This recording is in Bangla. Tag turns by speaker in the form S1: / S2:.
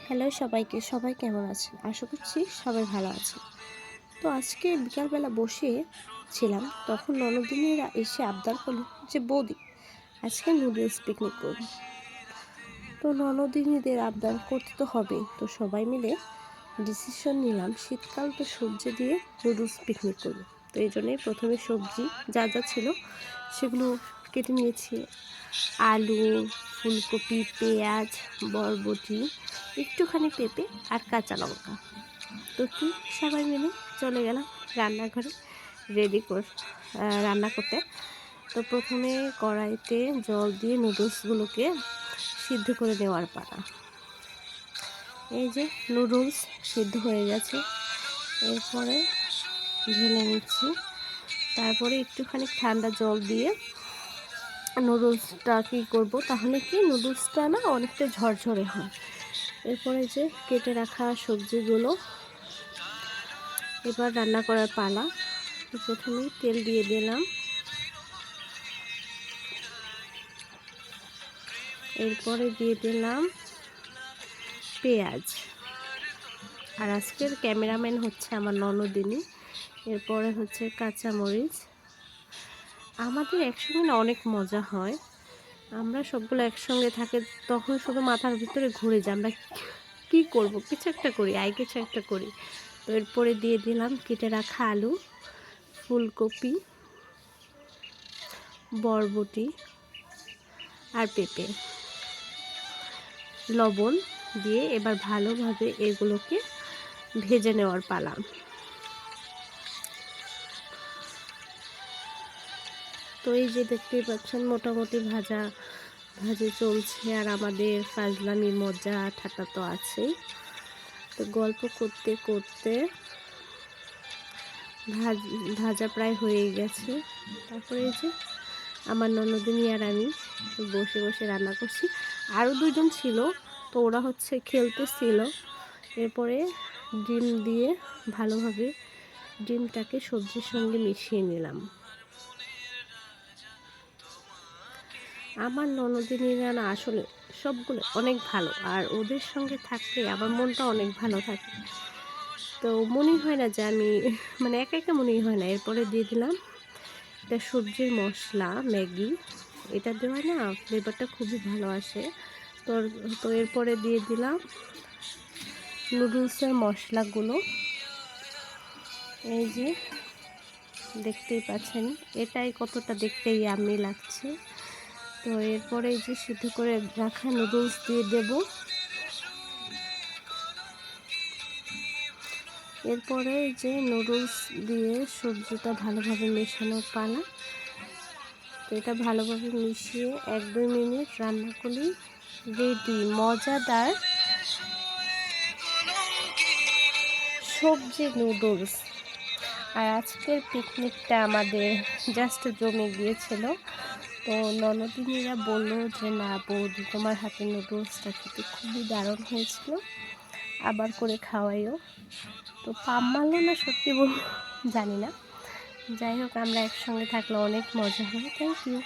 S1: হ্যালো সবাইকে, সবাই কেমন আছেন? আশা করছি সবাই ভালো আছেন। তো আজকে বিকালবেলা বসে ছিলাম, তখন ননদিনীরা এসে আবদার করলো যে বৌদি আজকে নুডলস পিকনিক করব। তো ননদিনীদের আবদার করতে তো হবেই, তো সবাই মিলে ডিসিশন নিলাম শীতকাল তো সবজি দিয়ে নুডলস পিকনিক করব। তো এই জন্যই প্রথমে সবজি যা যা ছিল সেগুলো কেটে নিয়েছি। আলু, ফুলকপি, পেঁয়াজ, বরবটি, একটুখানি পেঁপে আর কাঁচা লঙ্কা। তো কি সবাই মিলে চলে গেলাম রান্নাঘরে রেডি কর রান্না করতে। তো প্রথমে কড়াইতে জল দিয়ে নুডলসগুলোকে সিদ্ধ করে নেওয়ার পালা। এই যে নুডলস সিদ্ধ হয়ে গেছে, এরপরে ঢেলে নিচ্ছি। তারপরে একটুখানি ঠান্ডা জল দিয়ে নুডলসটা কী করবো, তাহলে কি নুডলসটা না অনেকটা ঝরঝরে হয়। এরপরে যে কেটে রাখা সবজিগুলো এবার রান্না করার পালা। প্রথমেই তেল দিয়ে দিলাম, এরপরে দিয়ে দিলাম পেঁয়াজ। আর আজকের ক্যামেরাম্যান হচ্ছে আমার ননদিনী। এরপরে হচ্ছে কাঁচামরিচ। আমাদের একসঙ্গে না অনেক মজা হয়, আমরা সবগুলো একসঙ্গে থাকে তখন শুধু মাথার ভিতরে ঘুরে যায় আমরা কী করব, কিছু একটা করি, কিছু একটা করি। তো এরপরে দিয়ে দিলাম কেটে রাখা আলু, ফুলকপি, বরবটি আর পেঁপে, লবণ দিয়ে এবার ভালোভাবে এগুলোকে ভেজে নেওয়ার পালা। তো এই যে দেখতেই পাচ্ছেন মোটামুটি ভাজে চলছে, আর আমাদের ফাজলামি মজা ঠাট্টা তো আছেই। তো গল্প করতে করতে ভাজা প্রায় হয়ে গেছে। তারপরে এই যে আমার ননদিনী আর আমি বসে বসে রান্না করছি। আরও দুজন ছিল, তো ওরা হচ্ছে খেলতেছিল। এরপরে ডিম দিয়ে ভালোভাবে ডিমটাকে সবজির সঙ্গে মিশিয়ে নিলাম। আমার ননদিনীরা না আসলে সবগুলো অনেক ভালো, আর ওদের সঙ্গে থাকলে আমার মনটা অনেক ভালো থাকে। তো মনেই হয় না যে আমি একা একা মনেই হয় না। এরপরে দিয়ে দিলাম এটা সবজির মশলা ম্যাগি, এটা দেওয়া না ফ্লেভারটা খুবই ভালো আসে। তো তো এরপরে দিয়ে দিলাম নুডলসের মশলাগুলো। এই যে দেখতেই পাচ্ছেন এটাই কতটা দেখতে ইয়াম্মি লাগছে। তো এরপরে এই যে সিদ্ধ করে রাখা নুডলস দিয়ে দেব। এরপরে যে নুডলস দিয়ে সবজিটা ভালোভাবে মেশানোর পালা। তো এটা ভালোভাবে মিশিয়ে 1-2 মিনিট রান্না করলেই রেডি মজাদার সবজি নুডলস। আর আজকের পিকনিকটা আমাদের জাস্ট জমে গিয়েছিল। তো ননদিনীরা বললো যে না বৌদি তোমার হাতে নুডলসটা খেতে খুবই দারুণ হয়েছিল, আবার করে খাওয়াইও। তো পাম মারলো না সত্যি জানি না, যাই হোক আমরা একসঙ্গে থাকলে অনেক মজা হয়। Thank you.